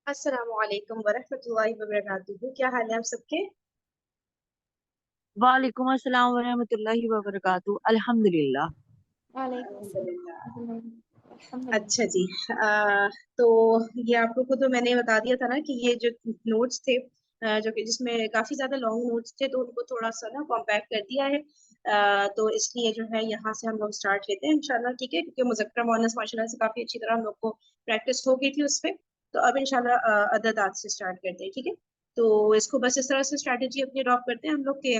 अस्सलाम वालेकुम वरहमतुल्लाहि वबरकातुहू। क्या हाल है आप सबके? वालेकुम अस्सलाम वरहमतुल्लाहि वबरकातुहू। अल्हम्दुलिल्लाह। अल्हम्दुलिल्लाह। अच्छा जी। तो ये आप लोग को तो मैंने बता दिया था ना कि ये जो नोट्स थे, जो कि जिसमें काफी ज्यादा लॉन्ग नोट्स थे, तो उनको थोड़ा सा ना कॉम्पैक्ट कर दिया है। तो इसलिए जो है यहाँ से हम लोग स्टार्ट लेते हैं इंशाल्लाह, ठीक है? क्योंकि मुज़क्कर मुअन्नस माशाल्लाह से काफी अच्छी तरह हम लोग को प्रैक्टिस हो गई थी उस पे। तो अब इंशाल्लाह अदद आज से स्टार्ट करते हैं, ठीक है? तो इसको बस इस तरह से स्ट्रैटेजी अपनी अडॉप्ट करते हैं हम लोग के,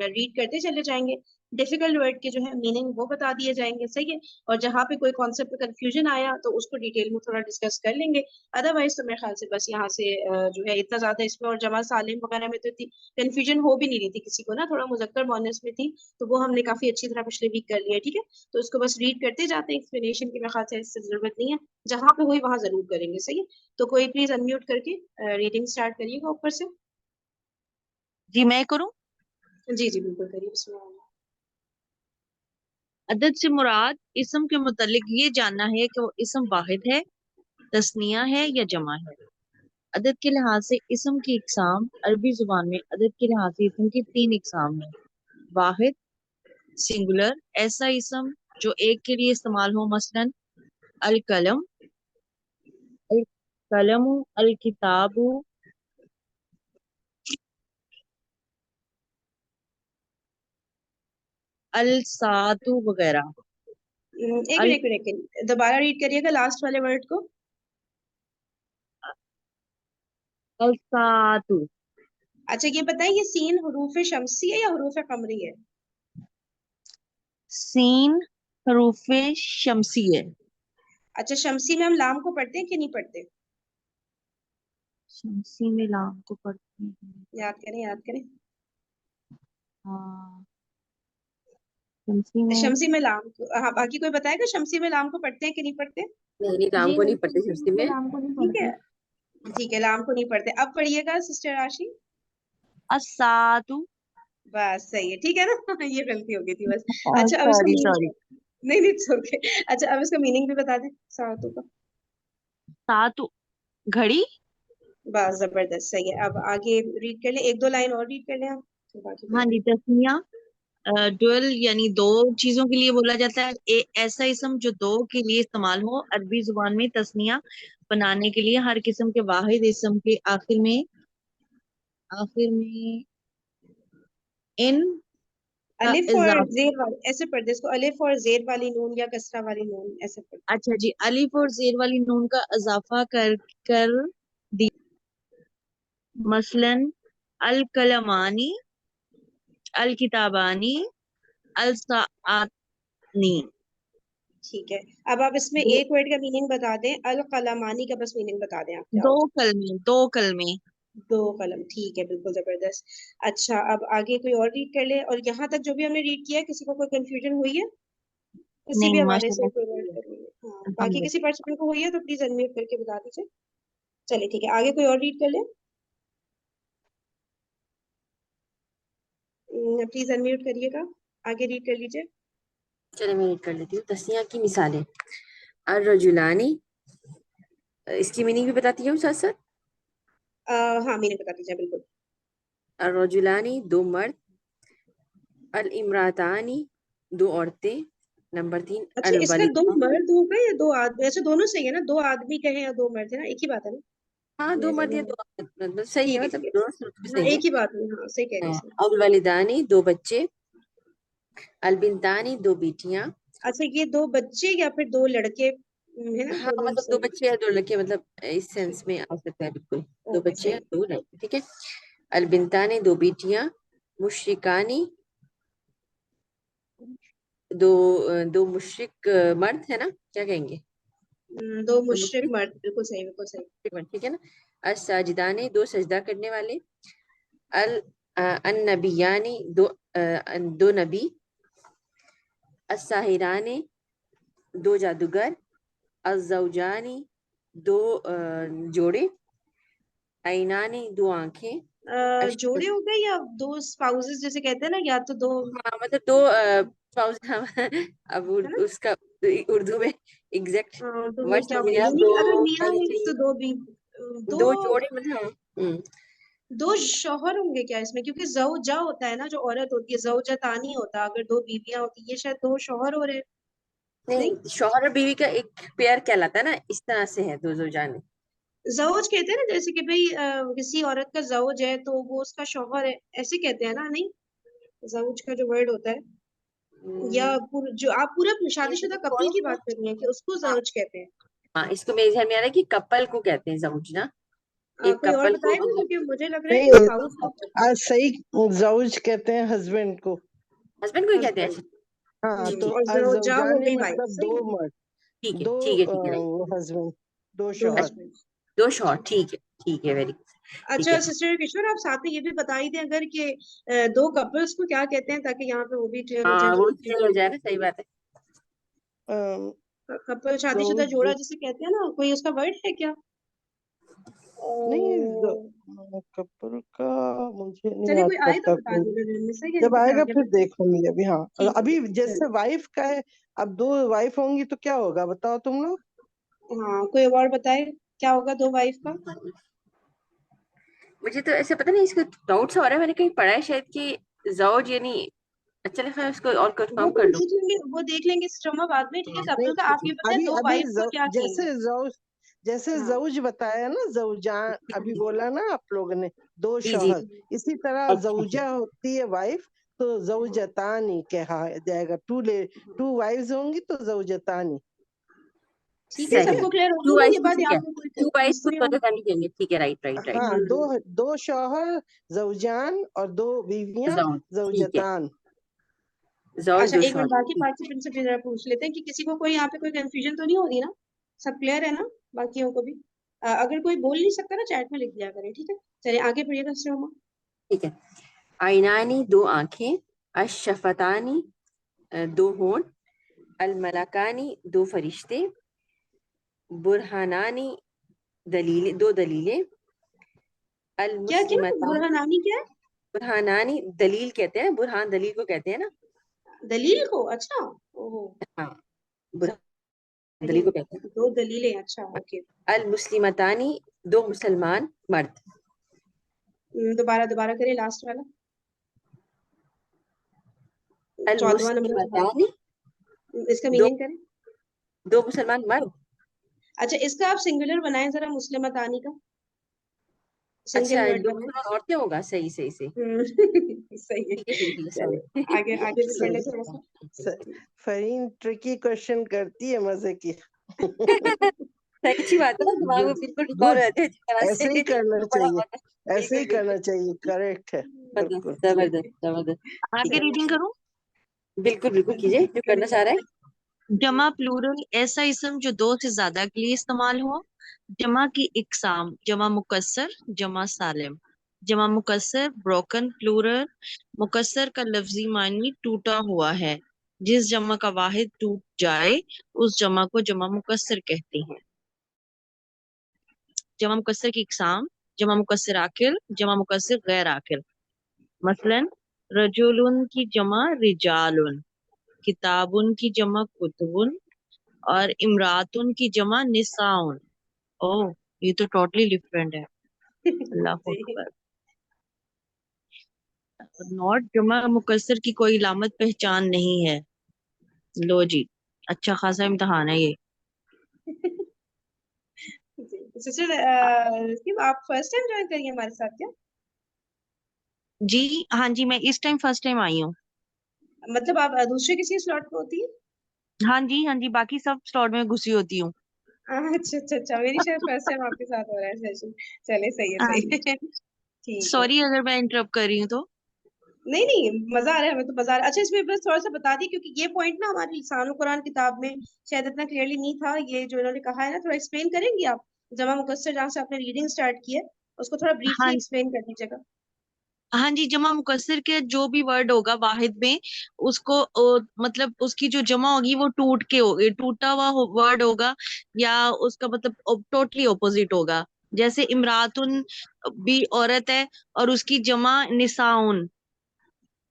रीड करते चले जाएंगे। डिफिकल्ट वर्ड के जो है मीनिंग वो बता दिए जाएंगे, सही है? और जहाँ पे कोई कॉन्सेप्ट में कंफ्यूजन आया तो उसको डिटेल में थोड़ा डिस्कस कर लेंगे। अदरवाइज तो मेरे ख्याल से बस यहाँ से जो है इतना ज्यादा इसमें, और जमा सालिम वगैरह में तो इतनी कंफ्यूजन हो भी नहीं रही थी किसी को ना, थोड़ा मुज़क्कर मुअन्नस में थी, तो वो हमने काफी अच्छी तरह पिछले वीक कर लिया, ठीक है? तो इसको बस रीड करते जाते हैं, एक्सप्लेनेशन की मेरे ख्याल से इससे जरूरत नहीं है। जहाँ पे हुई वहां जरूर करेंगे, सही है? तो कोई प्लीज अनम्यूट करके रीडिंग स्टार्ट करिएगा ऊपर से। जी मैं करूं। जी जी बिल्कुल करिए, बिस्मिल्लाह। अदद से मुराद इसम के मुतालिक ये जानना है कि वो इसम वाहिद है, तस्निया है या जमा है। अदद के लिहाज से इसम की इकसाम, अरबी जुबान में अदद के लिहाज से इसम की तीन इकसाम है। वाहिद, सिंगुलर, ऐसा इसम जो एक के लिए इस्तेमाल हो, मसलन अल कलम, अल कलम, अल किताबु, अल सातु वगैरह। एक अल मिनट, एक मिनट, एक मिनट, दोबारा रीड करिएगा लास्ट वाले वर्ड को। अल सातु। अच्छा ये बताइए, ये सीन हुरूफ शम्सी है या हुरूफ कमरी है? सीन हरूफे शमसी है। अच्छा, शम्सी में हम लाम को पढ़ते हैं कि नहीं पढ़ते? शमसी में लाम को पढ़ते हैं। याद करें, याद करें। हाँ, शमसी में। शम्सी में लाम को, हाँ, बाकी कोई बताएगा शम्सी में लाम को पढ़ते हैं कि नहीं पढ़ते? नहीं नहीं, राम जी को नहीं, नहीं पढ़ते शमसी सब्जी में में। लाम को नहीं ठीक है, पढ़ते। ठीक है, लाम को नहीं पढ़ते। अब पढ़िएगा सिस्टर राशि। असातु। बस सही है, ठीक है ना? ये गलती हो गई थी बस। अच्छा अब इसको सॉरी मीनिंग, सॉरी। नहीं नहीं ओके। अच्छा अब इसका मीनिंग भी बता दें, सातों का। सातु घड़ी। बस जबरदस्त, सही है। अब आगे रीड कर ले, एक दो लाइन और रीड कर ले आप, तो बाकी हाँ पढ़ जी, लेंगे। तस्निया, डुअल यानी दो चीजों के लिए बोला जाता है। ऐसा इसम जो दो के लिए इस्तेमाल हो। अरबी जुबान में तस्निया बनाने के लिए हर किस्म के वाहिद इसम के आखिर में इन का अलिफ और इजाफा। जेर वाली ऐसे पढ़ दे इसको, अलिफ और जेर वाली नून या कसरा वाली नून ऐसे पढ़। अच्छा जी, अलिफ और जेर वाली नून का इजाफा कर कर दिया। मसलन अल कलमानी, अल किताबानी, अल साआतनी। ठीक है। अब आप इसमें दो एक वर्ड का मीनिंग बता दें, अल कलमानी का बस मीनिंग बता दें आप, क्या दो होता कलमे, दो कलमे। है? दो कलम, ठीक है, बिल्कुल जबरदस्त। अच्छा अब आगे कोई और रीड कर ले, और यहाँ तक जो भी हमने रीड किया है, किसी को कोई कंफ्यूजन हुई है किसी भी नहीं, हवाले से? माशाल्लाह कोई सही वर्ड है। कर लीजिए, हाँ, बाकी किसी अल्हम्दुलिल्लाह। पर्सन को हुई है तो प्लीज अनम्यूट करके बता दीजिए। चलिए ठीक है, आगे कोई और रीड कर ले। प्लीज अनम्यूट करिएगा, आगे रीड कर लीजिए। चलिए मैं रीड कर लेती हूँ। तस्निया की मिसालें। अर रजुलानी, इसकी मीनिंग भी बताती हूँ साथ साथ। हाँ, मीनिंग बता दीजिए बिल्कुल। अर रजुलानी दो मर्द। अल इमरातानी दो औरतें। नंबर 3 अच्छा, अल इसका दो वलिदा। मर्द हो गए या दो आदमी? अच्छा दोनों सही है ना, दो आदमी कहे या दो मर्द, है ना? एक ही बात है ना? हाँ, दो मेरे मर्द या में दो औरत, मतलब सही है, ठीक है, मतलब ठीक दोनों सूरत भी है, हाँ सही है। एक ही बात है, हाँ सही कह रहे हैं इसमें। अल वलिदानी दो बच्चे। अल बिनतानी दो बेटियां। अच्छा ये दो बच्चे या फिर दो लड़के, है ना? हाँ, दोनों मतलब दो सही बच्चे या दो लड़के, मतलब इस सेंस में आ सकता है बिल्कुल। है। दो ओके बच्चे या सही। दो लड़के, ठीक है। अल बिनतानी दो बेटियां। मुशरिकानी दो दो मुशरिक मर्द, है ना, क्या कहेंगे? दो दो मुशरिक मुशरिक मर्द, बिल्कुल सही, बिल्कुल सही। मर्द, ठीक है ना। अल साजिदानी दो सजदा करने वाले। अल अन नबियानी दो नबी। अस्साहिरानी दो जादूगर। अज़्ज़ौजानी दो जोड़े। ऐनानी दो आंखें। जोड़े हो गए या दो स्पाउसेस जैसे कहते हैं ना, या तो दो, हाँ, मतलब दो spouse, हाँ, अब है ना? उसका उर्दू में एग्जैक्ट हाँ, तो वो वर्ड क्या समझ होंगे? गया, मीनिंग दो अगर मियाँ कहने है तो चाहिए। दो भी। दो दो जोड़े मतलब दो शौहर होंगे क्या इसमें, क्योंकि ज़ौजा होता है ना जो औरत होती है, ज़ौजतानी होता है, अगर दो बीवियां होती ये शायद दो शौहर हो रहे हैं। नहीं, नहीं, शौहर और बीवी का एक पेयर कहलाता है ना, इस तरह से है दो जोजाने। ज़ौज कहते हैं ना, जैसे कि भाई किसी औरत का ज़ौज है तो वो उसका शौहर है, ऐसे कहते हैं ना। नहीं, ज़ौज का जो वर्ड होता है, या जो आप पूरा शादीशुदा कपल की बात कर रही हैं कि उसको हाँ ज़ौज कहते हैं। हाँ, इसको मेरे ध्यान में आ रहा है कि कपल को कहते हैं जौज ना, एक कोई और कपल को बताएगा, क्योंकि मुझे लग रहा है कि नहीं, स्पाउस को आज सही जौज कहते हैं हस्बैंड को। हस्बैंड को ही कहते हैं। हस्बैंड, हाँ, तो और ज़ौजा हो अज़ौजानी गई वाइफ, मतलब सही दो है, मर्द, ठीक है दो ठीक है ठीक है right। वो हस्बैंड, दो दो शौहर। हस्बैंड। दो शौहर, ठीक है वेरी ठीक अच्छा है। सिस्टर किशोर, आप साथ में ये भी बता ही दें अगर कि दो कपल्स को क्या कहते हैं, ताकि यहाँ पे वो भी क्लियर हो हाँ जाए। वो क्लियर हो जाए ना, सही बात है। अम, कपल शादीशुदा जोड़ा जौज जिसे कहते हैं ना, कोई उसका वर्ड है क्या? नहीं, अ, कपल का मुझे नहीं चलिए कोई आए तो पता बता कोई। दीजिएगा जल्दी से, या जब तो फिर आएगा आगे फिर बढ़ते हैं। देखूंगी अभी। हाँ, ठीक है अभी जैसे चलिए। वाइफ का है, अब दो वाइफ होंगी तो क्या होगा बताओ तुम लोग। हाँ कोई और बताए, क्या होगा दो वाइफ का? मुझे तो ऐसे पता नहीं, इसका डाउट सा हो रहा है, मैंने कहीं पढ़ा है शायद कि जौज यानी, अच्छा लिखा है, उसको और वो कंफर्म तो कर हम लूं। देख लेंगे, वो देख लेंगे सिस्टम बाद में, ठीक है। कपल का आप नहीं, ये बताएं अभी दो अभी वाइफ को क्या जैसे कहेंगे? जैसे हाँ जौज बताया ना, जौजान अभी बोला ना आप लोगों ने, दो जी जी, शौहर, इसी तरह अच्छा जौजा होती है वाइफ, तो जौजतानी कहा जाएगा। टू वाइफ्स होंगी तो जौजतानी। ठीक है, ठीक सही। है। सबको क्लियर हो टू गया ना वाइफ ये को बात, ठीक यहाँ है, पे कोई टू वाइफ कंफ्यूज को तो नहीं तो होना। कहेंगे, ठीक है, राइट राइट। हाँ, दो शौहर जौजान और दो बीवियां जौज, ठीक है, जौजतान। जौज अच्छा दो एक मिनट, शौहर, बाकी ठीक। पार्टिसिपेंट से भी जरा पूछ लेते हैं कि किसी को कोई यहाँ पे कोई कंफ्यूजन तो नहीं हो रही ना, सब क्लियर है ना बाकियों को भी? अगर कोई बोल नहीं सकता ना चैट में लिख दिया करें, ठीक है। चलिए आगे पढ़िएगा श्रोमा। ठीक है। आइनानी दो आंखें, अशफतानी दो होंठ, अलमलकानी दो फरिश्ते, बुरहानानी दो दलीलें, क्या क्या अलमुस्लिमतानी, बुरहानानी क्या है? बुरहानानी दलील कहते हैं, बुरहान दलील को कहते हैं ना। दलील को? अच्छा, ओहो, हाँ, बुरहान दलील दलील, को कहते हैं। दो दलीलें, अच्छा ओके। अलमुस्लिमतानी दो मुसलमान मर्द, दोबारा दोबारा करें लास्ट वाला, 14वां नंबर दोबारा, अलमुस्लिमतानी इसका दो मीनिंग करें। दो मुसलमान मर्द। अच्छा इसका आप सिंगुलर बनाएं जरा, मुस्लिमतानी का अच्छा, सिंगल वर्ड दो बनाएं। मुसलमान औरतें होगा, सही सही सही, सही है। ठीक है ठीक है, चलिए सॉरी। आगे आगे भी पढ़ ले थोड़ा सा। फरीन ट्रिकी क्वेश्चन करती है मजे की। सही, अच्छी बात है ना, दिमाग में गुड, बिल्कुल रिकॉर्ड गुड, हो जाते हैं अच्छी तरह ऐसे ही से। करना तो बड़ा चाहिए, होता है, ऐसे ही बिल्कुल करना बिल्कुल, चाहिए, करेक्ट है, बिल्कुल। जबरदस्त जबरदस्त जबरदस्त। ठीक आगे है, रीडिंग करूं। बिल्कुल बिल्कुल कीजिए जो करना चाह रहे हैं। जमा प्लूरल ऐसा इसम जो दो से ज्यादा के लिए इस्तेमाल हो। जमा की इकसाम, जमा मुकस्सर, जमा सालिम। जमा मुकस्सर ब्रोकन प्लूरल, मुकस्सर का लफ्जी मानी टूटा हुआ है। जिस जमा का वाहिद टूट जाए उस जमा को जमा मुकस्सर कहते हैं। जमा मुकस्सर की इकसाम, जमा मुकस्सर आकिल, जमा मुकस्सर गैर आकिल। मसलन रजुलुन की जमा रिजालुन, किताबुन की जमा कुतुबुन, और इमरातुन की जमा निसाउन। ओह, ये तो टोटली डिफरेंट है। अल्लाह जी अकबर। नॉट जमा मुकस्सर की कोई इलामत पहचान नहीं है। लो जी, अच्छा खासा इम्तहान है ये। जी सिस्टर, आप फर्स्ट टाइम ज्वाइन करिए हमारे साथ क्या? जी हाँ जी, मैं इस टाइम फर्स्ट टाइम आई हूँ। मतलब आप दूसरे किसी स्लॉट पे होती है? हाँ जी, बाकी सब स्लॉट में घुसी होती हूँ। अच्छा अच्छा अच्छा, मेरी शायद फर्स्ट टाइम आपके साथ हो रहा है सेशन। चले सही है हाँ सही जी, है। ठीक है। सॉरी अगर मैं इंटरप्ट कर रही हूँ तो। नहीं नहीं, मजा आ रहा है हमें तो, मजा आ रहा है। अच्छा इसमें बस थोड़ा सा बता दी, क्योंकि ये पॉइंट ना हमारी लिसानुल कुरान किताब में शायद इतना क्लियरली नहीं था, ये जो इन्होंने कहा है ना, थोड़ा एक्सप्लेन करेंगी आप? जमा मुकस्सर जहाँ से आपने रीडिंग स्टार्ट की है उसको थोड़ा ब्रीफली हाँ एक्सप्लेन कर दीजिएगा। हाँ जी, जमा मुकस्सर के जो भी वर्ड होगा वाहिद में, उसको मतलब उसकी जो जमा होगी वो टूट के होगी, टूटा हुआ वर्ड होगा, या उसका मतलब टोटली ऑपोजिट होगा। जैसे इमरातुन भी औरत है और उसकी जमा निसाउन।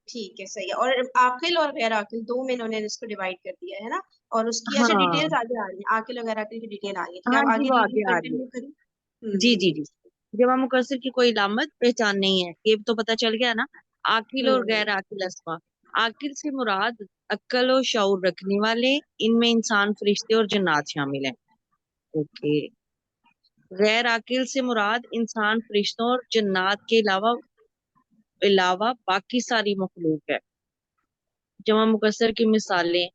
ठीक है सही है। और आकिल और गैर आकिल दो में इन्होंने इसको डिवाइड कर दिया है ना, और उसकी अच्छा हाँ डिटेल्स आगे आ रही है, आकिल और गैर आकिल की डिटेल आ रही है, ठीक है। हाँ आप जी, आगे वो रीडिंग आगे आ रही है। कंटिन्यू करिए। جی جی جی، جمع مکسر کی کوئی علامت پہچان نہیں ہے، یہ تو پتہ چل گیا نا. عاقل اور غیر عاقل اسما. عاقل سے مراد عقل و شعور رکھنے والے، ان میں انسان، فرشتے اور جنات شامل ہیں. اوکے. غیر عاقل سے مراد انسان، فرشتوں اور جنات کے علاوہ باقی ساری مخلوق ہے. جمع مکسر کی مثالیں.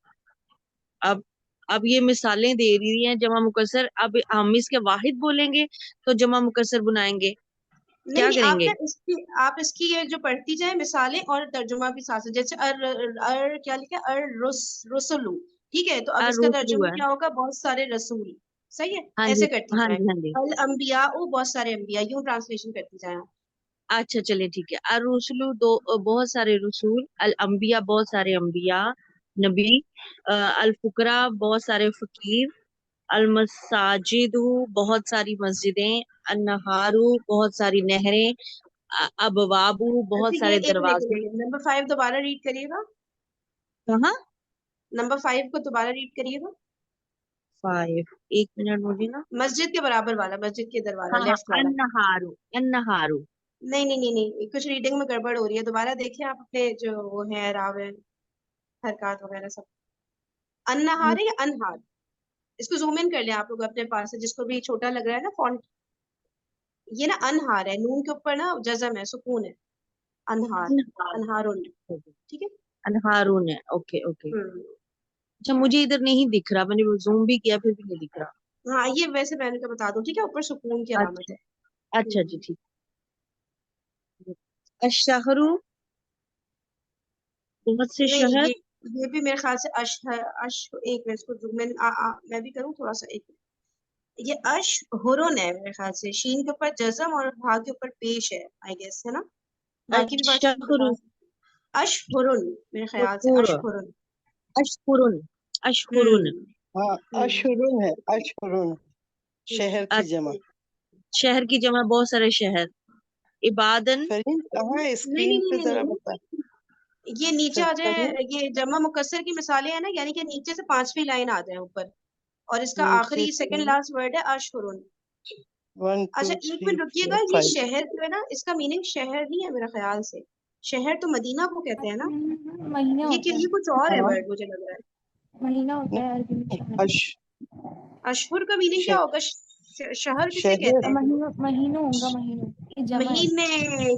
اب یہ مثالیں دے رہی ہیں جمع مکسر. اب ہم اس کے واحد بولیں گے تو جمع مکسر بنائیں گے، کیا نہیں کریں آپ گے؟ نا آپ اس کی یہ جو پڑھتی جائیں مثالیں اور ترجمہ بھی ساتھ، جیسے کیا لکھا ہے رسولو، ٹھیک ہے، تو اب اس کا روسلو ترجمہ ہے. کیا ہوگا؟ بہت سارے رسول. صحیح ہے، ہاں جی ایسے کرتی ہاں جائیں. جی ہاں جی. الانبیاء بہت سارے انبیاء، یوں ٹرانسلیشن کرتی جائیں. اچھا چلے ٹھیک ہے. الرسل بہت سارے رسول. الانبیاء بہت سارے انبیاء نبی. الفقراء بہت سارے فقیر. المساجد بہت ساری مسجدیں. النہار بہت ساری نہریں. ابواب بہت اچھا سارے یہ ایک دروازے. منٹ، نمبر 5 دوبارہ ریڈ کریے گا. کہاں؟ نمبر 5 کو دوبارہ ریڈ کریے گا. 5 ایک منٹ مجھے نا. مسجد کے برابر والا، مسجد کے ادھر والا، ہاں ہاں. لیفٹ والا. النہار. النہار. نہیں کچھ ریڈنگ میں گڑبڑ ہو رہی ہے، دوبارہ دیکھیں آپ اپنے جو وہ ہے راوے حرکات وغیرہ سب. انہار ہے یا انہار؟ اس کو زوم ان کر لیں آپ لوگ اپنے پاس سے، جس کو بھی چھوٹا لگ رہا ہے نا فونٹ. یہ نا انہار ہے، نون کے اوپر نا جزم ہے، سکون ہے. انہار، انہارون. ٹھیک ہے. انہارون ہے. Okay okay. ہوں. اچھا مجھے ادھر نہیں دکھ رہا، میں نے زوم بھی کیا پھر بھی نہیں دکھ رہا. ہاں یہ ویسے میں نے کہا بتا دوں، ٹھیک ہے، اوپر سکون کی علامت اچھا ہے. اچھا جی ٹھیک. الشہر بہت سے نہیں شہر. یہ بھی میرے خیال سے ایک منٹ، اس کو میں بھی کروں تھوڑا سا. ایک یہ اشہرن ہے میرے خیال سے، شین کے اوپر جزم اور ہا کے اوپر پیش ہے، آئی گیس، ہے نا. باقی بھی بات الشہر بتا. اشہرن میرے خیال سے، اشہر. اشہرن. اشہرن. اشہرن. ہوں. ہاں اشہرون ہے، اشہرون شہر کی جمع. شہر کی جمع بہت سارے شہر. عبادن. فرین کہاں ہے اسکرین پہ ذرا بتا. یہ نیچے آ جائے، یہ جمع مکسر کی مثالیں ہیں نا، یعنی کہ نیچے سے 5ویں لائن آ جائے اوپر، اور اس کا آخری سیکنڈ لاسٹ ورڈ ہے اشہرن. 1 2 اچھا ایک 3 منٹ رکیے 4 گا، یہ 5. شہر جو ہے نا، اس کا میننگ شہر نہیں ہے میرے خیال سے. شہر تو مدینہ کو کہتے ہیں نا. مہینہ ہوتا ہے، یہ کچھ اور ہے ہاں ورڈ مجھے لگ رہا ہے. مہینہ ہوتا ہے عربی میں شہر. اشہر کا میننگ کیا ہوگا؟ شہر کسے شہر کہتے ہیں؟ مہینوں ہوگا، مہینوں یہ جمع ہے. مہینے.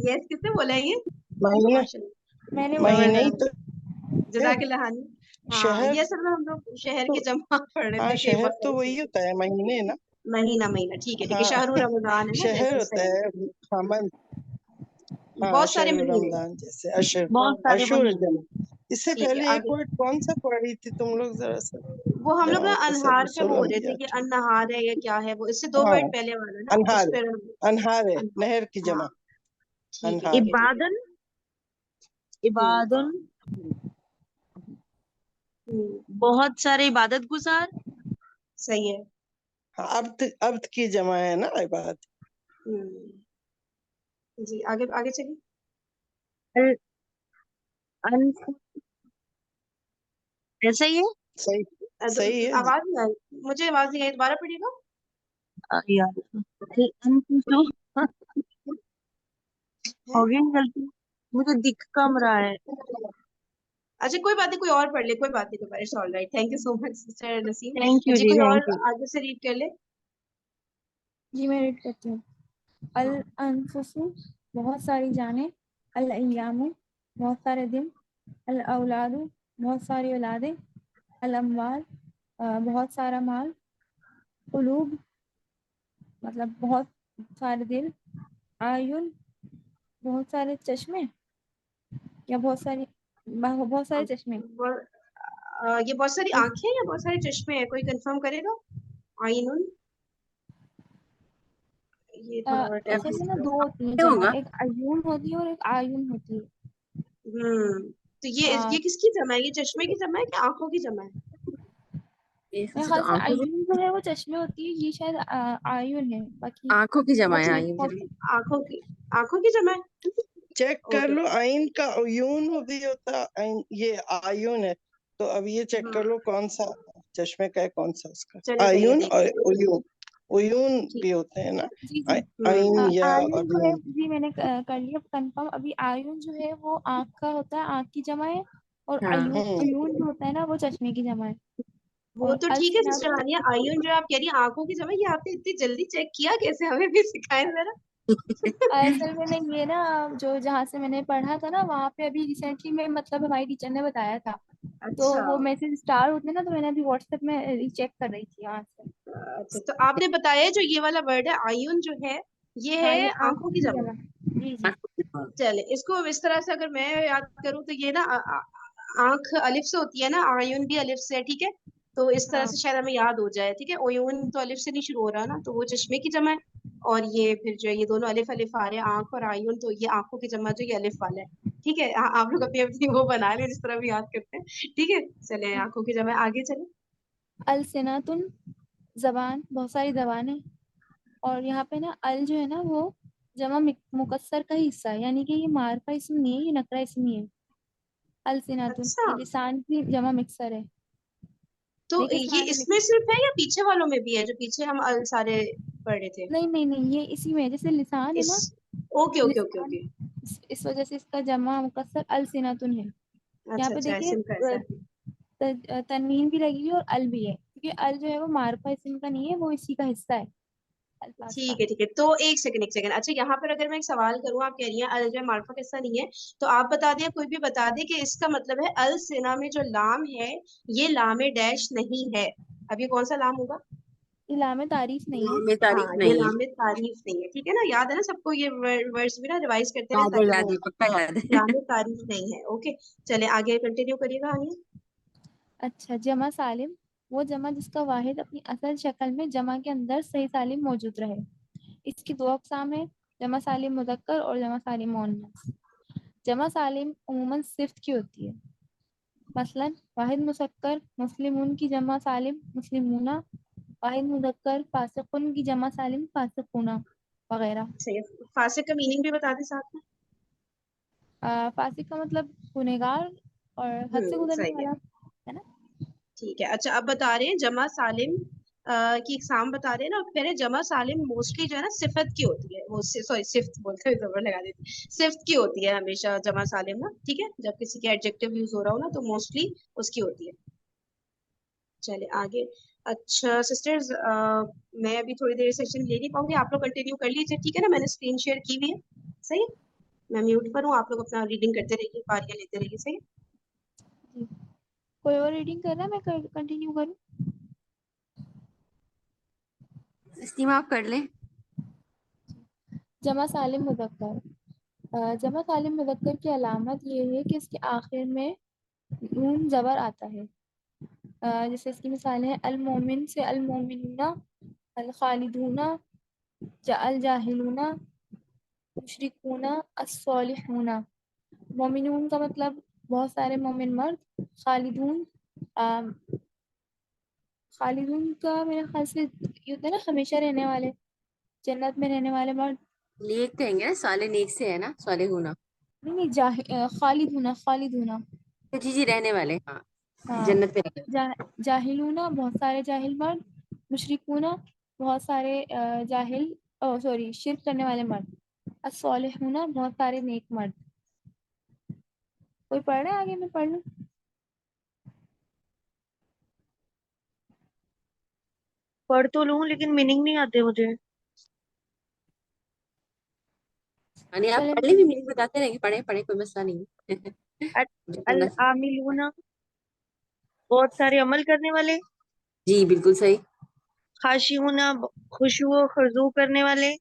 یس کسے بولا ہے یہ؟ مہینے، ماشاءاللہ. میں نے مہینے ہی تو ہے. جزاک اللہ خان. ہاں شہر یہ اصل میں ہم لوگ شہر تو کی جمع پڑھ رہے ہاں تھے کہ شہر بہت تو ساری وہی ہوتا ہے، مہینے نا. مہینہ ٹھیک ہے ہاں شہر رمضان ہے نا، شہر جیسے ہوتا صحیح. ہے خامن. ہاں بہت سارے شہر مہینے. رمضان جیسے اشر. بہت سارے اشور مہینے. جمع. اس سے ٹھیک ہے پہلے ایک آگے. ورڈ کون سا پڑھی تھی تم لوگ ذرا سا؟ وہ ہم لوگ جمع نا مکسر انہار پہ رسول وہ ہو رہے انبیاء. تھے کہ انہار ہے یا کیا ہے، وہ اس سے 2 ہاں ورڈ پہلے والا نا، انہار اس ہے، پہ. انہار ہے، انہار. نہر کی ہاں جمع. ٹھیک ہے انہار. ٹھیک ہے ٹھیک ہے. عبادن. عبادن ہوں. بہت سارے عبادت گزار. صحیح ہے. ہاں عبد کی جمع ہے نا عبادت. ہوں. جی آگے آگے چلیے. ایسا ہی ہے. صحیح صحیح ہے. آواز نہیں آئی مجھے، آواز نہیں آئی، دوبارہ پڑھیے گا. یار ہو گئی غلطی، مجھے دکھ کم رہا ہے. اچھا کوئی بات نہیں، کوئی اور پڑھ لے، کوئی بات نہیں، کوئی بات. All right, thank you so much sister Naseem. Thank you جی جی، کوئی اور تھینک یو. آگے سے ریڈ کر لے. جی میں ریڈ کرتی ہوں. الانفس بہت ساری جانیں. الایام بہت سارے دن. الاولاد بہت ساری اولادیں. الاموال بہت سارا مال. قلوب مطلب بہت سارے دل. آیون بہت سارے چشمے، یا بہت سارے چشمے. یہ بہت ساری آنکھیں یا بہت سارے چشمے ہیں، کوئی کنفرم کرے گا؟ آئینن، یہ تھوڑا اور ایسے نا 2 ہوتی ہیں کیا جمع، ہوگا؟ ایک ایون ہوتی ہے اور ایک آیون ہوتی ہے. تو یہ کس کی جمع ہے؟ یہ چشمے کی جمع ہے کہ آنکھوں کی جمع ہے؟ میرے خیال سے آیون جو ہے وہ چشمے ہوتی ہے، یہ شاید آیون ہے. باقی آنکھوں کی جمع ہے. آنکھوں کی جمع ہے. چیک کر اوکے. لو، عین کا عیون بھی ہوتا، یہ آیون ہے. تو اب یہ چیک کر لو کون سا چشمے کا ہے، کون سا اس کا. چلے آیون دیکھ اور لیتے. عیون. उयून ठीक। भी होते हैं ना, जी जी आइन या आयुन जो है अयून। जी मैंने कर लिया कंफर्म। अभी आयुन जो है वो आँख का होता है, आँख की जमा है, और हाँ अयून जो होता है ना वो चश्मे की जमा है। वो और तो ठीक है सिस्टर हानिया, आयुन जो आप कह रही हैं आंखों की जमा, ये आपने इतनी जल्दी चेक किया कैसे, हमें भी सिखाएं जरा। असल में नहीं, ये ना जो जहाँ से मैंने पढ़ा था ना वहाँ पे अभी रिसेंटली में मतलब हमारी टीचर ने बताया था, तो अच्छा वो मैसेज स्टार होते हैं ना, तो मैंने अभी व्हाट्सएप में चेक कर रही थी यहाँ से। अच्छा, तो आपने बताया जो ये वाला वर्ड है आयुन जो है, ये हाँ, है ये आंखों की जमा। जी जी चले इसको इस तरह से अगर मैं याद करूँ तो ये ना आंख अलिफ से होती है ना, आयुन भी अलिफ से है, ठीक है। तो इस तरह हाँ से शायद हमें याद हो जाए, ठीक है। ओयून तो अलिफ से नहीं शुरू हो रहा ना, तो वो चश्मे की जमा है। और ये फिर जो है ये दोनों अलिफ अलिफ आ रहे हैं, आंख और आयुन, तो ये आंखों की जमा जो ये अलिफ वाला है, ठीक है। आप लोग अपनी अपनी वो बना लें जिस तरह भी याद करते हैं, ठीक है। चले आंखों की जमा, आगे चले। अलसिनातुन, जबान, बहुत सारी जबान है। और यहाँ पे ना अल जो है ना वो जमा मुकस्सर का ही हिस्सा है, यानी कि ये मारफा इसम नहीं है, ये नकरा इसम ही है। अलसिनातुन अच्छा, ये लिसान की जमा मिक्सर है। तो देखिए ये इसमें इसमें सिर्फ है या पीछे वालों में भी है, जो पीछे हम अल सारे पढ़ रहे थे? नहीं नहीं नहीं, ये इसी में है। जैसे लिसान है इस ना, ओके ओके ओके लिसान, ओके। इस वजह से इसका जमा मुकस्सर अलसिनातुन है। यहाँ अच्छा पे अच्छा, देखिए ऐसे का ऐसा है। तनवीन भी लगी हुई है और अल भी है, क्योंकि अल जो है वो मारफा इसम का नहीं है, वो इसी का हिस्सा है अल्फाज का। ठीक है। तो एक सेकंड, अच्छा यहाँ पर अगर मैं एक सवाल करूँ, आप कह रही हैं अल जो है मार्फा का हिस्सा नहीं है, तो आप बता दें, कोई भी बता दे कि इसका मतलब है अल सिना में जो लाम है ये लाम डैश नहीं है। अब ये कौन सा लाम होगा? इलामे तारीफ नहीं है। में हाँ, तारीफ ये नहीं है। लाम तारीफ नहीं है, ठीक है ना। याद है ना सबको, ये वर्ड्स भी ना रिवाइज करते रहे ताकि वो याद है पक्का याद है। लाम तारीफ नहीं है। ओके, चले आगे कंटिन्यू करिएगा आगे। अच्छा, जमा सालिम, वो जमा जिसका वाहिद अपनी असल शक्ल में जमा के अंदर सही सालिम मौजूद रहे। इसकी दो अक़साम है, जमा सालिम मुज़क्कर और जमा सालिम मुअन्नस। जमा सालिम उमूमन सिफ्त की होती है, मसलन वाहिद मुज़क्कर मुस्लिमून की जमा सालिम मुस्लिमूना, वाहिद मुज़क्कर फासिकुन की जमा सालिम फासिकूना वगैरह। सही है, फासिक का मीनिंग भी बता दें साथ में। फासिक का मतलब गुनहगार और हद से गुजरने सही है, वाला, है ना। ठीक है। अच्छा, अब बता रहे हैं जमा सालिम की इकसाम बता रहे हैं ना। कह रहे हैं जमा सालिम मोस्टली जो है ना सिफत की होती है, वो सॉरी सिफ्त बोलते हैं, जबर लगा देते हैं, सिफ्त की होती है हमेशा जमा सालिम ना, ठीक है। जब किसी के एडजेक्टिव यूज हो रहा हो ना तो मोस्टली उसकी होती है। चले आगे। अच्छा सिस्टर्स, मैं अभी थोड़ी देर सेशन ले नहीं पाऊंगी, आप लोग कंटिन्यू कर लीजिए, ठीक है ना। मैंने स्क्रीन शेयर की हुई है, सही है। मैं म्यूट पर हूँ, आप लोग अपना रीडिंग करते रहिए, पारियां लेते रहिए, सही है। जी। कोई और रीडिंग कर रहा है, मैं कंटिन्यू करूँ? इस्तीमा आप कर लें। जमा सालिम मुज़क्कर, जमा सालिम मुज़क्कर की अलामत ये है कि इसके आखिर में नून ज़बर आता है। जैसे इसकी मिसाल है अल मोमिन से अल मोमिनूना, अल खालिदूना, अल जाहिलूना, मुशरिकूना, अस्सॉलिहूना। मोमिनून का मतलब बहुत सारे मोमिन मर्द, खालिदून खालिदून का मेरे ख्याल से ये होता है ना हमेशा रहने वाले, जन्नत में रहने वाले मर्द। नेक कहेंगे ना, साले नेक से है ना, साले होना। नहीं नहीं, खालिदूना खालिदूना। जी जी, रहने वाले, हाँ हाँ, जन्नत में रहने जाहिलूना बहुत सारे जाहिल मर्द, मुशरिकूना बहुत सारे जाहिल, ओ सॉरी शिर्क करने वाले मर्द, अस्सॉलिहूना बहुत सारे नेक मर्द। कोई पढ़ रहा है? आगे मैं पढ़ लूँ? पढ़ तो लूं लेकिन मीनिंग नहीं आते मुझे। वाले। आप चले पढ़ ले, भी मीनिंग बताते रहेंगे, पढ़े पढ़े कोई मसला नहीं है। जो अल पढ़ना आमिलूना बहुत सारे अमल करने वाले, जी बिल्कुल सही। खाशिऊना खुशू खजू करने वाले,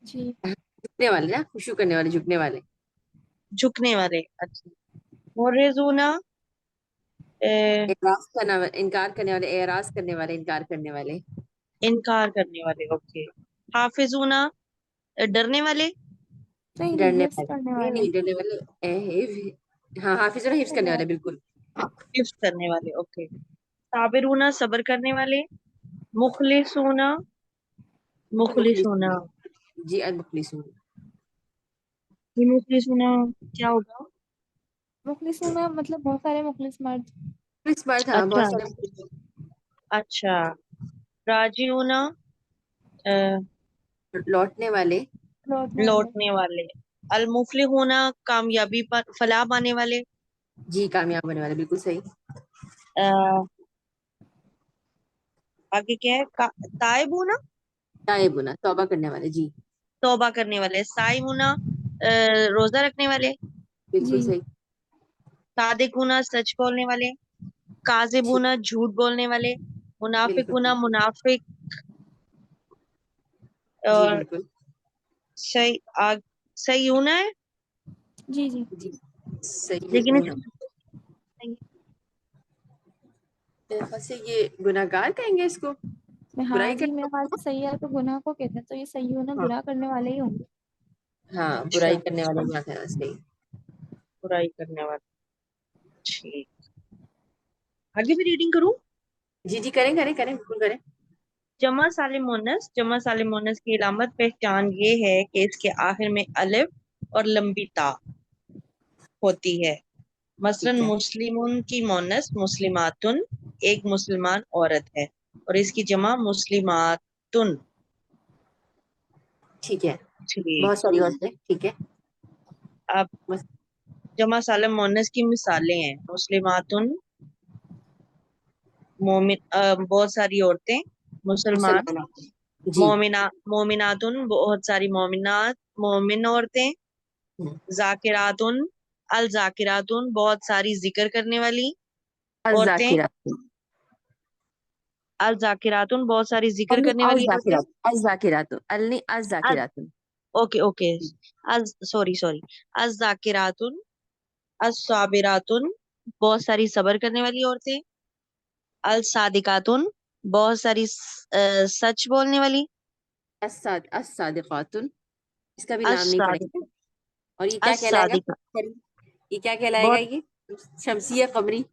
जी। झुकने वाले ना, खुशू करने वाले, झुकने वाले। झुकने वाले। अच्छा, मोरेजूना एराज करने वाले, इनकार करने वाले, एराज करने वाले, इनकार करने वाले। इनकार करने वाले, ओके। हाफिजूना डरने वाले, नहीं नहीं, डरने हिफ्स वाले करने नहीं, वाले। नहीं डरने वाले। हाँ, हाफिज और हिफ्स करने वाले, बिल्कुल। हिफ्स करने वाले, ओके। साबिरूना सब्र करने वाले, मुखलिसूना मुखलिसूना, मुखलिसून, जी अल मुखलिसून। ये मुखलिसूना क्या होगा? मुखलिसूना मतलब बहुत सारे मुखलिस मर्द। इस बार था अच्छा बहुत सारे। अच्छा, राजीऊना लौटने वाले, लौटने वाले। लौटने वाले। अल-मुफ्लिहूना कामयाबी पर फलाह पाने वाले। जी कामयाब होने वाले, बिल्कुल सही। अ, आगे क्या है? ताइबूना ताइबुना तौबा करने वाले, जी तौबा करने वाले। साइमुना रोजा रखने वाले। बिल्कुल जी सही। सादिकुना सच बोलने वाले। ठीक, काजिबुना झूठ बोलने वाले। बिल्कुल मुनाफिकुना सही। मुनाफिक। जी और बिल्कुल। सही सहीउना है, जी जी। जी सही लेकिन होना, मेरे ख्याल से ये गुनाहगार कहेंगे इसको, हाँ बुराई जी, मेरे ख्याल करने। से सही है तो गुनाह को कहते हैं, तो ये सही होना हाँ बुरा करने वाले ही होंगे। हाँ, अच्छा, बुराई करने वाले गुनाह करना, सही। बुराई करने वाले। ठीक, आगे भी रीडिंग करूं? जी जी, करें करें करें, बिल्कुल करें। जमा सालिम मोनस। जमा सालिम मोनस की अलामत पहचान ये है कि इसके आखिर में अलिफ और लंबी ता होती है। मसलन ठीक है, मुस्लिमुन की मोनस मुस्लिमातुन, एक मुसलमान औरत है, और इसकी जमा मुस्लिमातुन। ठीक है, ठीक, बहुत सारी औरतें, ठीक है। अब बस जमा सालिम मोनस की मिसालें हैं। मुस्लिमातुन मोमिन, बहुत सारी औरतें। मुसलमान। मुसलमान औरतें, जी। मोमिनातुन बहुत सारी मोमिनात मोमिन औरतें। हम्म, जाकिरातुन अल जाकिरातुन बहुत सारी जिक्र करने वाली औरतें। अज़्ज़ाकिरा, अल जाकिरातुन बहुत सारी जिक्र अन्नी करने वाली औरतें। अज़्ज़ाकिरात, अज़्ज़ाकिरातु, अन्नी अज अज़्ज़ाकिरातु। Okay okay. अज सॉरी सॉरी। अज जाकिरातुन अज साबिरातुन बहुत सारी सब्र करने वाली औरतें। अल सादिकातुन बहुत सारी सच बोलने वाली। अस-सादिक़ातुन, इसका भी अज लाम नहीं सादिक पड़ेगा। और ये अज क्या कहलाएगा? सादिका ये क्या कहलाएगा? बहुत ये शमसिया कमरी।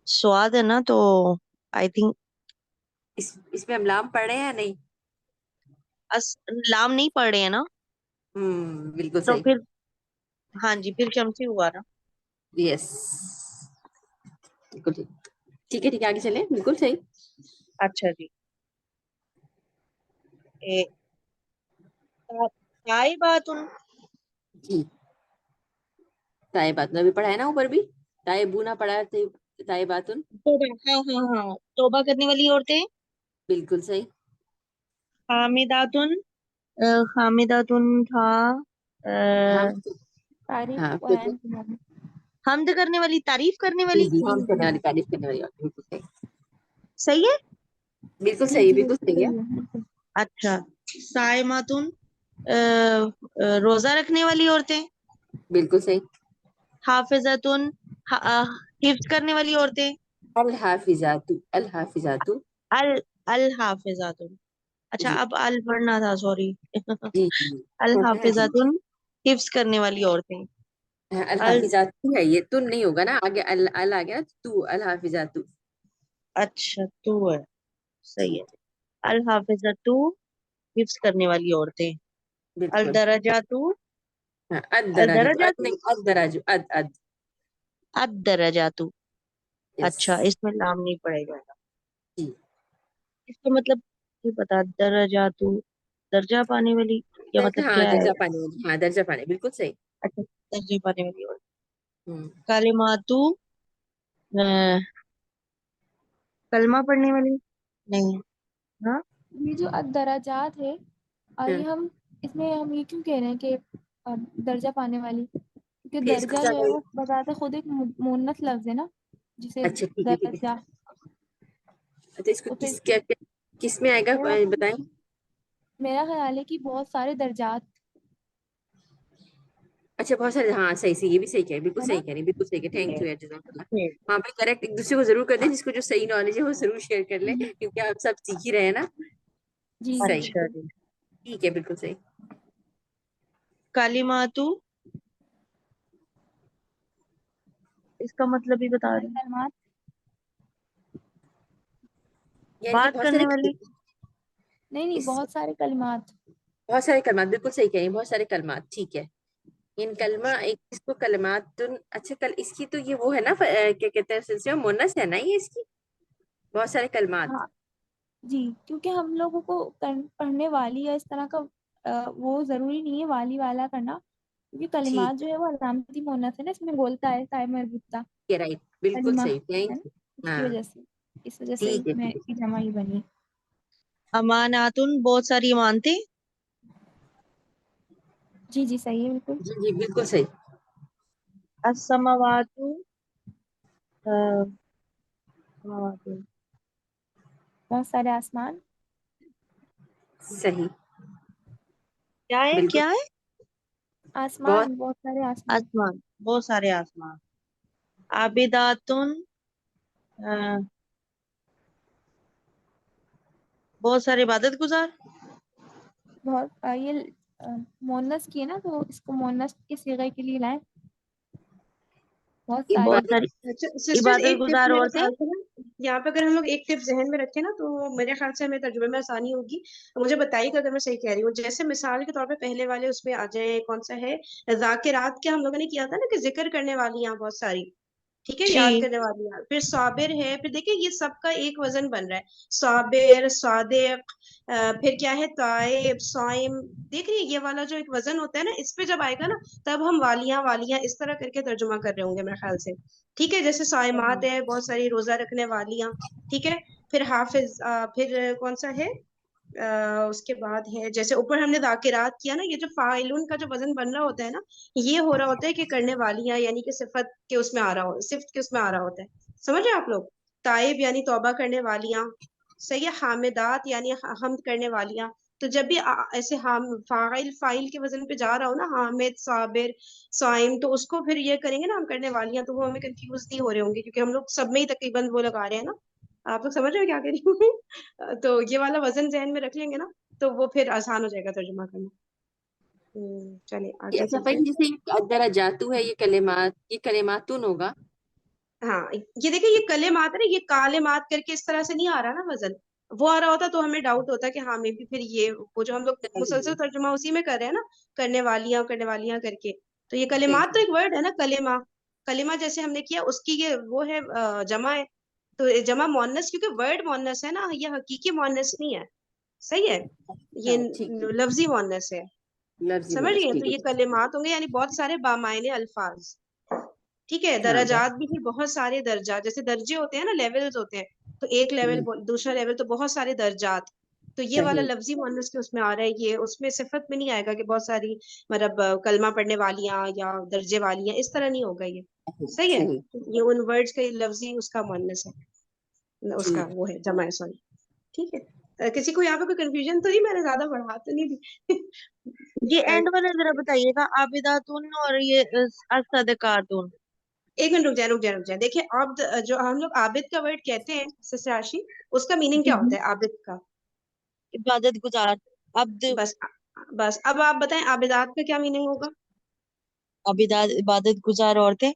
स्वाद है ना, तो आई थिंक इसमें हम लाम पढ़ रहे हैं या नहीं? लाम नहीं पढ़ रहे हैं ना, बिल्कुल तो सही। फिर हाँ जी, फिर चमची हुआ ना। यस, बिल्कुल ठीक। ठीक है ठीक है, आगे चलें, बिल्कुल सही। अच्छा जी। ए, ताइबातुन जी, ताइबातुन अभी पढ़ा है ना ऊपर भी, ताइबूना पढ़ा है, ताइबातुन, तौबा, हाँ हाँ हाँ, तौबा करने वाली औरतें। बिल्कुल सही। हामिदातुन हामिदातुन था हम, तारीफ हाँ फिर बयान करने वाले। हमद करने वाली, तारीफ करने जी वाली। जी, हम करने वाली, तारीफ करने वाली औरत, बिल्कुल सही। सही है। बिल्कुल जी सही, जी बिल्कुल सही है। सही है बिल्कुल। अच्छा, साइमातुन रोजा रखने वाली औरतें। बिल्कुल सही। हाफिजातुन हिफ्ज करने वाली औरतें। अल हाफिजातु, अल हाफिजातु, अल अल हाफिजातुन। अच्छा, जी अब अल पढ़ना था, सॉरी। जी जी, अल पढ़ते हैं जी। हाफिजातुन हिफ्ज करने वाली औरतें। हाँ, अल अल हाफिजातु है, ये तुन नहीं होगा ना, आगे अल आ गया ना, तू अल हाफिजातु। अच्छा, तू है, सही जी है। अल हाफिजतु हिफ्ज करने वाली औरतें। अल बिल्कुल। दरजातु हाँ, अद अल दराजू, अद दरजातु नहीं, अद दराजू, अद अद। अद दरजातु। यस, अच्छा, इसमें लाम नहीं पड़ेगा। जी। इसका मतलब ये बता, दरजातु दर्जा पाने वाली, या मतलब हाँ क्या है? दर्जा पाने वाली, हाँ दर्जा पाने, बिल्कुल सही। अच्छा, दर्जा पाने वाली औरत। हम्म, कालिमातु कलमा पढ़ने वाली नहीं। हाँ, ये जो दराजात है, ये हाँ, हम इसमें हम ये क्यों कह रहे हैं कि दर्जा पाने वाली, क्योंकि कि इसको दर्जा क्या जो है कहें? वो बताता खुद एक मुन्नत लफ्ज है ना, जिसे अच्छा ठीक है ठीक है। दर्जा। अच्छा, इसको तो फिर किस में आएगा, मेरा बताएं। मेरा ख्याल है कि बहुत सारे दर्जात अच्छा बहुत सारे, हाँ सही सही, ये भी सही कह रही, बिल्कुल है सही ना। कह रही, बिल्कुल सही कह, थैंक ठीक यू यार, जज़ाकल्लाह। है। हाँ भाई, करेक्ट, एक दूसरे को जरूर कर दें, जिसको जो सही नॉलेज है वो जरूर शेयर कर ले, क्योंकि आप सब सीख ही रहे हैं ना। जी सही, अच्छा बिल्कुल। जी। ठीक है, बिल्कुल सही। कालिमातु इसका मतलब भी बता सारे रही हूँ। कलमात, यानी कि बात बहुत करने सारे, वाली। नहीं नहीं, इस बहुत सारे कलमात। बहुत सारे कलमात, बिल्कुल सही कह रही हैं, बहुत सारे कलमात, ठीक है। इन कलमा, एक इसको कलमातुन, अच्छा कल इसकी तो ये वो है ना, क्या कहते हैं सिलसिला मुन्नस है ना ये इसकी, बहुत सारे कलमात। हाँ جی کیونکہ ہم لوگوں کو پڑھنے والی یا اس طرح کا وہ ضروری نہیں ہے والی والا کرنا، کیونکہ ٹھیک کلمات جو ہے وہ علامتی مونث ہے نا، اس میں بولتا ہے صاحب مربوطہ ہے، رائٹ، بالکل کلمہ صحیح، ہے تھینک نا، یو، اس کی ہاں وجہ سے ٹھیک ہے میں ٹھیک کی جمع ہی بنی۔ اماناتن بہت ساری امانتیں، جی جی صحیح ہے بالکل۔ جی جی بالکل صحیح، السماوات سماوات، بہت سارے آسمان، صحیح، کیا ہے بالکل کیا ہے؟ بہت آسمان، بہت سارے آسمان، آسمان، بہت سارے آسمان۔ عابداتن بہت سارے عبادت گزار، بہت یہ مونس کی ہے نا، تو اس کو مونس کے صیغے کے لیے لائیں، بہت ساری۔ بہت عبادت، ساری سسٹرز عبادت ایک ٹپ گزار میرے عورتیں۔ خیال سے نا، یہاں پہ اگر ہم لوگ ایک ٹپ ذہن میں رکھیں نا تو میرے خیال سے ہمیں ترجمے میں آسانی ہوگی۔ مجھے بتائیے گا اگر میں صحیح کہہ رہی ہوں۔ جیسے مثال کے طور پہ پہلے والے اس میں آ جائے، کون سا ہے، ذاکرات کے ہم لوگوں نے کیا تھا نا کہ ذکر کرنے والی یہاں بہت ساری، ٹھیک ہے، جی یاد کرنے والی یہاں۔ پھر صابر ہے، پھر دیکھیں یہ سب کا ایک وزن بن رہا ہے، صابر، صادق، پھر کیا ہے، تائب، صائم۔ دیکھ رہی ہے یہ والا جو ایک وزن ہوتا ہے نا، اس پہ جب آئے گا نا تب ہم والیاں والیاں اس طرح کر کے ترجمہ کر رہے ہوں گے میرے خیال سے، ٹھیک ہے۔ جیسے صائمات ہے، بہت ساری روزہ رکھنے والیاں، ٹھیک ہے۔ پھر حافظ، پھر کون سا ہے، اس کے بعد ہے جیسے اوپر ہم نے ذاکرات کیا نا، یہ جو فاعلون کا جو وزن بن رہا ہوتا ہے نا، یہ ہو رہا ہوتا ہے کہ کرنے والیاں، یعنی کہ صفت کے اس میں آ رہا ہو، صفت کے اس میں آ رہا ہوتا ہے، سمجھ رہے ہیں آپ لوگ؟ تائب یعنی توبہ کرنے والیاں، صحیح ہے۔ حامدات یعنی حمد کرنے والیاں۔ تو جب بھی ایسے فاعل فاعل کے وزن پہ جا رہا ہو نا، حامد، صابر، صائم، تو اس کو پھر یہ کریں گے نا ہم کرنے والیاں، تو وہ ہمیں کنفیوز نہیں ہو رہے ہوں گے، کیونکہ ہم لوگ سب میں ہی تقریباً وہ لگا رہے ہیں نا۔ آپ لوگ سمجھ رہے ہو کیا کہہ رہی ہوں؟ تو یہ والا وزن ذہن میں رکھ لیں گے نا تو وہ پھر آسان ہو جائے گا ترجمہ کرنا۔ چلے آگے اچھا چلتے بھائی، ہیں۔ جیسے درجاتو ہے، یہ کلماتن ہوگا، ہاں یہ دیکھیں، یہ کلمات ہے نا، یہ کالمات کر کے اس طرح سے نہیں آ رہا نا وزن، وہ آ رہا ہوتا تو ہمیں ڈاؤٹ ہوتا کہ ہاں میں بھی پھر یہ وہ جو ہم لوگ مسلسل ترجمہ اسی میں کر رہے ہیں نا، کرنے والیاں کر کے، تو یہ کلمات تو ایک ورڈ ہے نا، کلمہ، کلمہ جیسے ہم نے کیا اس کی یہ وہ ہے جمع ہے، تو جمع مؤنث، کیونکہ ورڈ مؤنث ہے نا، یہ حقیقی مؤنث نہیں ہے، صحیح ہے، ہاں یہ ٹھیک ہے، لفظی مؤنث ہے، لفظی سمجھ مونس، گئے؟ ٹھیک تو ہے یہ کلمات ہوں گے یعنی بہت سارے بامعنی الفاظ، ٹھیک ہے۔ ہاں درجات بھی پھر بہت سارے درجات، جیسے درجے ہوتے ہیں نا، لیولز ہوتے ہیں، تو ایک لیول دوسرا لیول، تو بہت سارے درجات، تو یہ والا صحیح، لفظی مؤنث کے اس میں آ رہا ہے، یہ اس میں صفت میں نہیں آئے گا کہ بہت ساری مطلب کلمہ پڑھنے والیاں یا درجے والیاں، اس طرح نہیں ہوگا یہ، صحیح ہے۔ صحیح، یہ ان ورڈز کا لفظی اس کا مؤنث ہے، اس کا ٹھیک، وہ ہے جمع ہے، سوری، ٹھیک ہے۔ کسی کو یہاں پہ کوئی کنفیوژن تو نہیں؟ میں نے زیادہ بڑھا تو نہیں دی؟ یہ اینڈ والا ذرا بتائیے گا، عابداتن اور یہ الصدقاتن۔ ایک منٹ رک جائیں دیکھیں، عبد جو ہم لوگ عابد کا ورڈ کہتے ہیں سسٹر عاشی، اس کا میننگ کیا ہوتا ہے عابد کا؟ عبادت گزار، عبد، بس بس اب آپ بتائیں عابدات کا کیا میننگ ہوگا؟ عبادت گزار عورتیں۔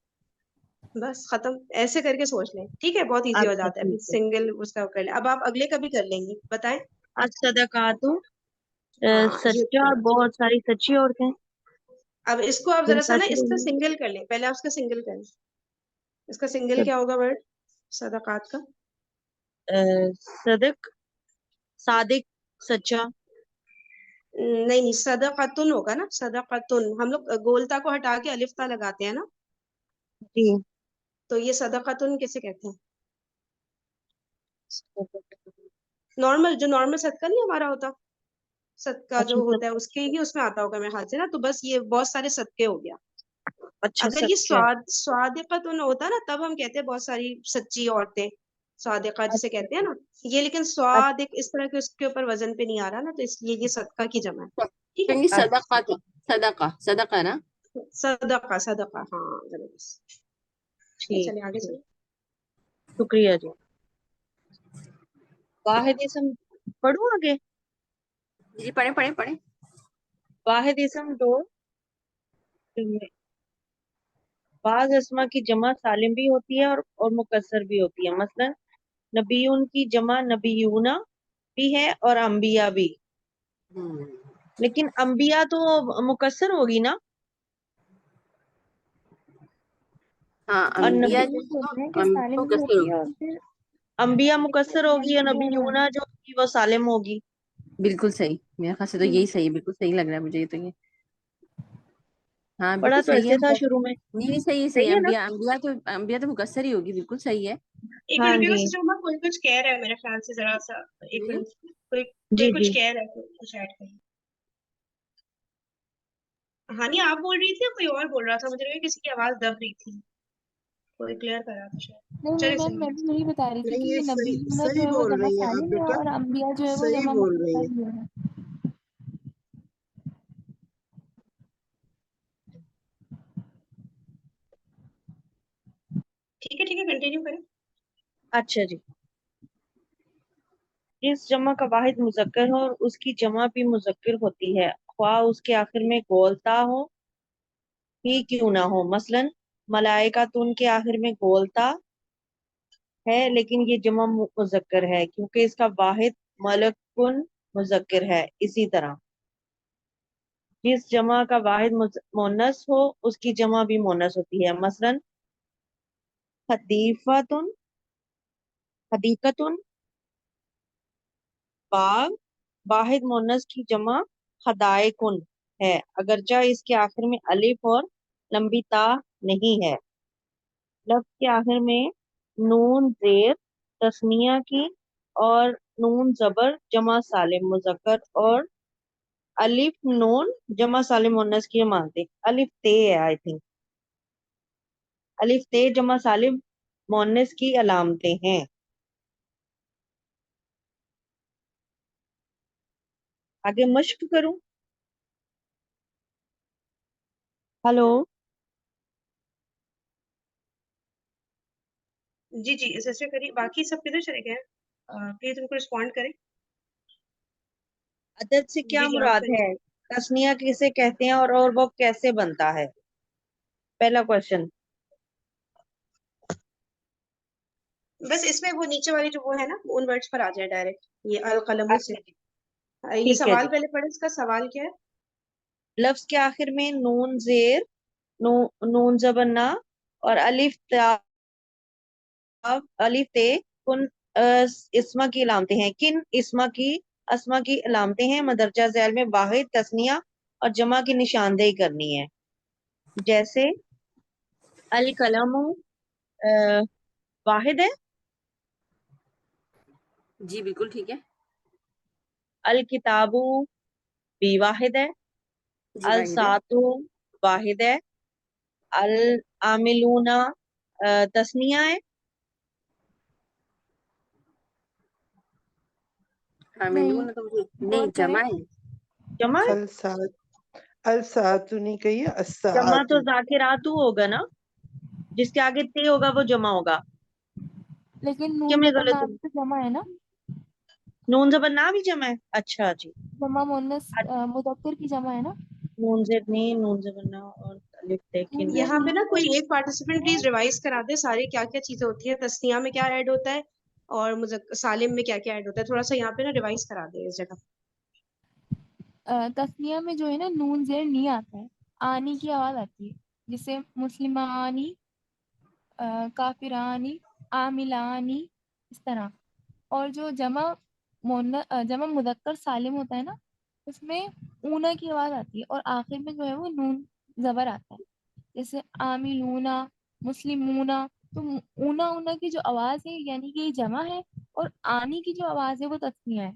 بس ختم، ایسے کر کے سوچ لیں، ٹھیک ہے، بہت ایزی ہو اچھا جاتا ہے، پھر ٹھیک ہے۔ سنگل اس کا کر لیں۔ اب آپ اگلے کا بھی کر لیں گی، بتائیں۔ الصدقات ہاں سچا، یہ بہت ساری سچی عورتیں۔ اب اس کو آپ ذرا سا نا اس کا سنگل کر لیں، پہلے آپ اس کا سنگل کر لیں، اس کا سنگل کیا ہوگا ورڈ صدقات کا؟ صدق، صادق، سچا۔ نہیں صدقتن ہوگا نا، صدقتن، ہم لوگ گولتا کو ہٹا کے الف تا لگاتے ہیں نا، جی، تو یہ صدقتن کیسے کہتے ہیں؟ نارمل جو نارمل صدقہ نہیں ہمارا ہوتا، صدقہ جو اچھا ہوتا ہے اس کے ہی اس میں آتا ہوگا میرے خیال سے نا، تو بس یہ بہت سارے صدقے ہو گیا۔ اچھا اگر یہ سچا۔ صادقتن ہوتا نا تب ہم کہتے ہیں بہت ساری سچی عورتیں، صادقہ جسے کہتے ہیں نا، یہ لیکن صادق اس طرح کے اس کے اوپر وزن پہ نہیں آ رہا نا، تو اس لیے یہ صدقہ کی جمع ہے، ٹھیک ہے۔ صدقہ، صدقہ نا، صدقہ، صدقہ، ہاں زبردست، ٹھیک چلے آگے ٹھیک، چلیں۔ شکریہ جی۔ واحد اسم پڑھوں آگے؟ جی پڑھیں پڑھیں پڑھیں، واحد اسم دو، بعض اسما کی جمع سالم بھی ہوتی ہے اور مکسر بھی ہوتی ہے، مثلا نبیون کی جمع نبیونا بھی ہے اور انبیاء بھی، لیکن انبیاء تو مکسر ہوگی نا، ہاں اور انبیاء نبی جو مختلف ہوتے ہیں ہے کہ نا، سالم بھی مکسر ہوتی ہے ہوگی، اور پھر انبیاء ایک مکسر ہوتی ہے ہوگی اور انبیاء نبیونا جو وہ سالم ہوگی. بالکل صحیح، میرے خیال سے تو یہی صحیح ہے، بالکل صحیح لگ رہا ہے مجھے تو یہ. ہاں پڑھا بالکل تو صحیح ہے. ایسے تھا شروع میں. نہیں نہیں صحیح ہے، صحیح صحیح ہے. ہے نا. انبیاء تو مقصر ہی ہوگی، بالکل صحیح ہے. ایک ہاں منٹ جی سے جو کوئی کچھ کہہ رہا ہے میرے خیال سے ذرا سا. ایک منٹ کوئی جی کچھ جی. کہہ رہا ہے، کچھ ایڈ کریں. ہانی آپ بول رہی تھی یا کوئی اور بول رہا تھا؟ مجھے لگا کسی کی آواز دب رہی تھی، کوئی کلیئر کر رہا تھا شاید. نہیں چلے میم، میں صحیح. بھی یہی بتا رہی تھی نہیں کہ یہ یہ صحیح نبینا جو صحیح ہے وہ بول جمع رہی ہیں آپ سالم ہے بیٹا، اور انبیاء جو ہے وہ صحیح جمع بول رہی ہیں. مذکر ہی ہے. ٹھیک ہے کنٹینیو کریں. اچھا جی. جس جمع کا واحد مذکر ہو اور اس کی جمع بھی مذکر ہوتی ہے، خواہ اس کے آخر میں گولتا ہو ہی کیوں نہ ہو. مثلا ملائکۃ کے آخر میں گولتا ہے لیکن یہ جمع مذکر ہے کیونکہ اس کا واحد ملکن مذکر ہے. اسی طرح جس جمع کا واحد مونس ہو اس کی جمع بھی مونس ہوتی ہے. مثلا حدیفتن، حدیقتن، باغ، واحد مونس کی جمع حدائقن ہے اگرچہ اس کے آخر میں الف اور لمبی تا نہیں ہے. لفظ کے آخر میں نون زیر تثنیہ کی اور نون زبر جمع سالم مذکر اور الف نون جمع سالم مونس کی مانتے. الف تے ہے آئی تھنک، الف تے جمع سالم مونس کی علامتیں ہیں. آگے مشق کروں. ہلو. جی سسٹر کریے. باقی سب کدھر چلے گئے؟ پلیز ان کو رسپونڈ کریں. عدد سے کیا جی آپ مراد کریے. ہے؟ تسنیہ کسے کہتے ہیں اور وہ کیسے بنتا ہے؟ پہلا کوشچن. بس اس میں وہ نیچے والی جو وہ ہے نا ان ورڈز پر آ جائے ڈائریکٹ. یہ القلم سے. اچھا جی یہ ٹھیک ہے جی. سوال پہلے پڑھے، اس کا سوال کیا ہے؟ لفظ کے آخر میں نون زیر نون زبر اور الف تا الف تے کن اسما کی علامتیں ہیں. کن اسما کی علامتیں ہیں؟ مدرجہ ذیل میں واحد، تسنیہ اور جمع کی نشاندہی کرنی ہے. جیسے القلم واحد ہے، جی بالکل ٹھیک ہے. الکتاب بھی واحد ہے، جی واحد ہے. الساعۃ واحد ہے، العاملون تسنیہ ہے. عاملون تو نہیں غور کریں. جمع ہے. جمع ہے. الساعت، الساعت نہیں کہیے، جمع الساعت. تو ذاکرات ہوگا نا، جس کے آگے تے ہوگا وہ جمع ہوگا. لیکن کیا نون میں زبر غلط نام ہوں؟ سے جمع ہے نا، نون زبر نہ بھی جمع ہے. اچھا جی. جمع مونس مذکر کی جمع ہے نا. نون زیر نہیں، نون زبر نہ اور الف تے نون کن. زیر یہاں پہ نا نہیں کوئی ہے. ایک پارٹیسپینٹ پلیز ریوائز کرا دے سارے کیا کیا چیزیں ہوتی ہیں، تسنیہ میں کیا ایڈ ہوتا ہے اور سالم میں کیا کیا ایڈ ہوتا ہے. تھوڑا سا یہاں پہ نا ریوائز کرا دے اس جگہ. تسنیہ میں جو ہے نا نون زیر نہیں آتا ہے، آنی کی آواز آتی ہے، جیسے مسلمانی، کافرانی، عاملانی، اس طرح. اور جو جمع مذکر سالم ہوتا ہے نا، اس میں اونا کی آواز آتی ہے اور آخر میں جو ہے وہ نون زبر آتا ہے، جیسے عاملونا، مسلمونا. تو اونا کی جو آواز ہے یعنی کہ یہ جمع ہے، اور آنی کی جو آواز ہے وہ تسنیہ ہے.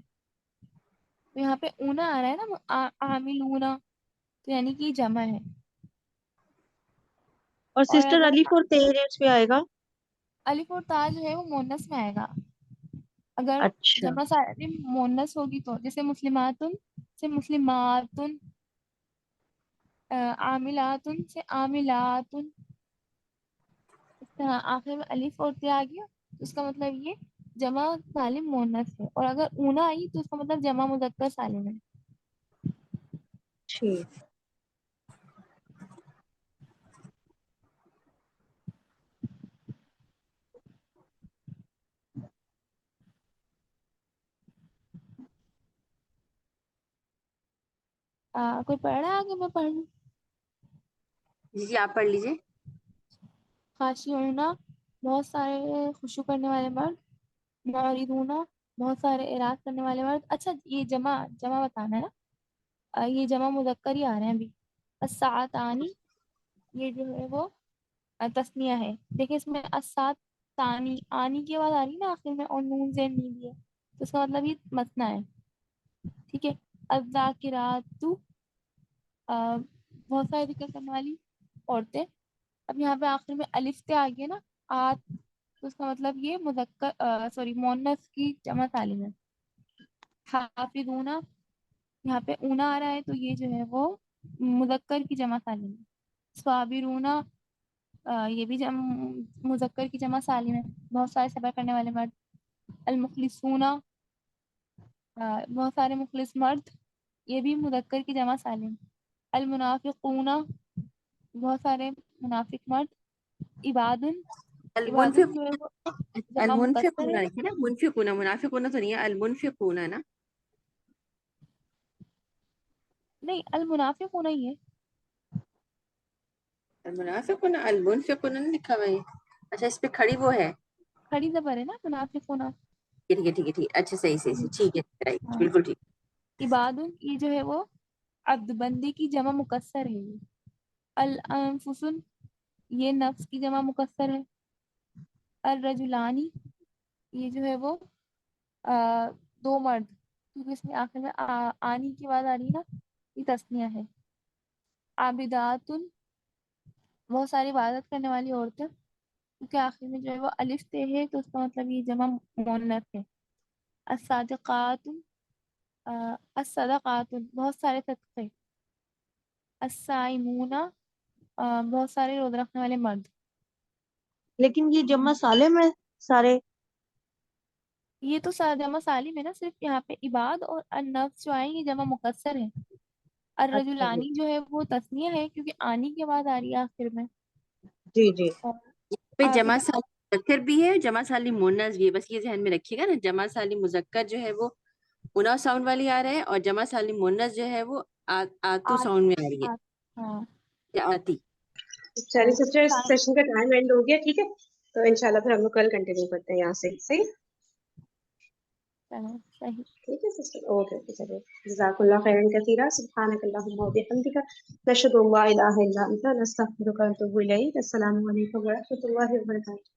تو یہاں پہ اونا آ رہا ہے نا، عاملونا، تو یعنی کہ یہ جمع ہے. اور اور سسٹر اگر الف اور تے اس پہ آئے گا. الف اور تا جو ہے وہ مونس میں آئے گا. اگر اچھا جمع سالم مونس ہوگی تو جیسے مسلماتن سے مسلماتن، عاملاتن سے عاملاتن، اس طرح آخر میں الف اور تے آ گیا تو اس کا مطلب یہ جمع سالم مونس ہے. اور اگر اونا آئی تو اس کا مطلب جمع مذکر سالم ہے. ٹھیک. کوئی پڑھ رہا ہے آگے؟ میں پڑھ لوں. جی آپ پڑھ لیجیے. خاشعون، بہت سارے خوشو کرنے والے مرد. معرضون، بہت سارے اعراض کرنے والے مرد. اچھا یہ جمع بتانا ہے نا. یہ جمع مذکر ہی آ رہے ہیں ابھی. الساعتانی یہ جو ہے وہ تسنیہ ہے. دیکھیں اس میں الساعت ثانی آنی کی آواز آ رہی ہے نا آخر میں, اور نون زین نہیں بھی ہے, تو اس کا مطلب یہ مثنیٰ ہے. ٹھیک ہے. الذاکرات بہت سارے ذکر کرنے والی عورتیں. اب یہاں پہ آخر میں الف تے آ گیا نا آت, تو اس کا مطلب یہ مذکر سوری مؤنث کی جمع سالم ہے. حافظون یہاں پہ اونا آ رہا ہے تو یہ جو ہے وہ مذکر کی جمع سالم ہے. صابرون یہ بھی مذکر کی جمع سالم ہے. بہت سارے صبر کرنے والے مرد. المخلصون بہت سارے مخلص مرد, یہ بھی مذکر کی جمع سالم. المنافقون بہت سارے منافق مرد. عبادن جو ہے وہ جمع مکسر المنفقون ہے. لکھے نا, منفقون, منافقون تو نہیں ہے, المنفقون ہے نا. نہیں المنافقون ہی ہے. المنافقون المنفقون نہیں لکھا ہوا ہے. اچھا اس پہ کھڑی وہ ہے. کھڑی زبر ہے نا منافقون. ٹھیک ہے ٹھیک ہے ٹھیک, اچھا صحیح صحیح ٹھیک ہے, رائٹ, ہاں. بالکل ٹھیک. عبادن یہ جو ہے وہ عبد بندی کی جمع مکسر ہے. یہ الانفس یہ نفس کی جمع مکسر ہے. الرجلانی یہ جو ہے وہ دو مرد, کیونکہ اس میں آخر میں آنی کی آواز آ رہی ہے نا, یہ تسنیہ ہے. عابدات بہت ساری عبادت کرنے والی عورتیں, کیونکہ آخر میں جو ہے وہ الف تے ہے تو اس کا مطلب یہ جمع مؤنث ہے. الصادقات الصدقات بہت سارے صدقے. الصائمون بہت سارے روزہ رکھنے والے مرد. لیکن یہ جمع سالم ہے سارے. یہ تو جمع سالم ہے نا, صرف یہاں پہ عباد اور النفس جو آئیں یہ جمع مکسر ہے. اچھا جی الرجلانی جو ہے وہ تسنیہ ہے کیونکہ آنی کی آواز آ رہی ہے آخر میں. جی جی. اور پہ جمع عابدات سالم مذکر بھی ہے, جمع سالم مؤنث بھی ہے, بس یہ ذہن میں رکھیے گا نا. جمع سالم مذکر جو ہے وہ انا ساؤنڈ والی آ رہا ہے, اور جمع سالم مؤنث جو ہے وہ آتو ساؤنڈ میں آ رہی ہے, ہاں یا آتی. چلیے سسٹر سیشن کا ٹائم اینڈ ہو گیا, ٹھیک ہے, تو انشاءاللہ پھر ہم لوگ کل کنٹینیو کرتے ہیں یہاں سے. صحیح صحیح. ٹھیک ہے سسٹر, اوکے اوکے, چلیے جزاک اللہ خیرا کثیرا, سبحانک اللہم وبحمدک, نشہد ان لا الہ الا انت, نستغفرک ونتوب الیک. السلام علیکم ورحمۃ اللہ وبرکاتہ.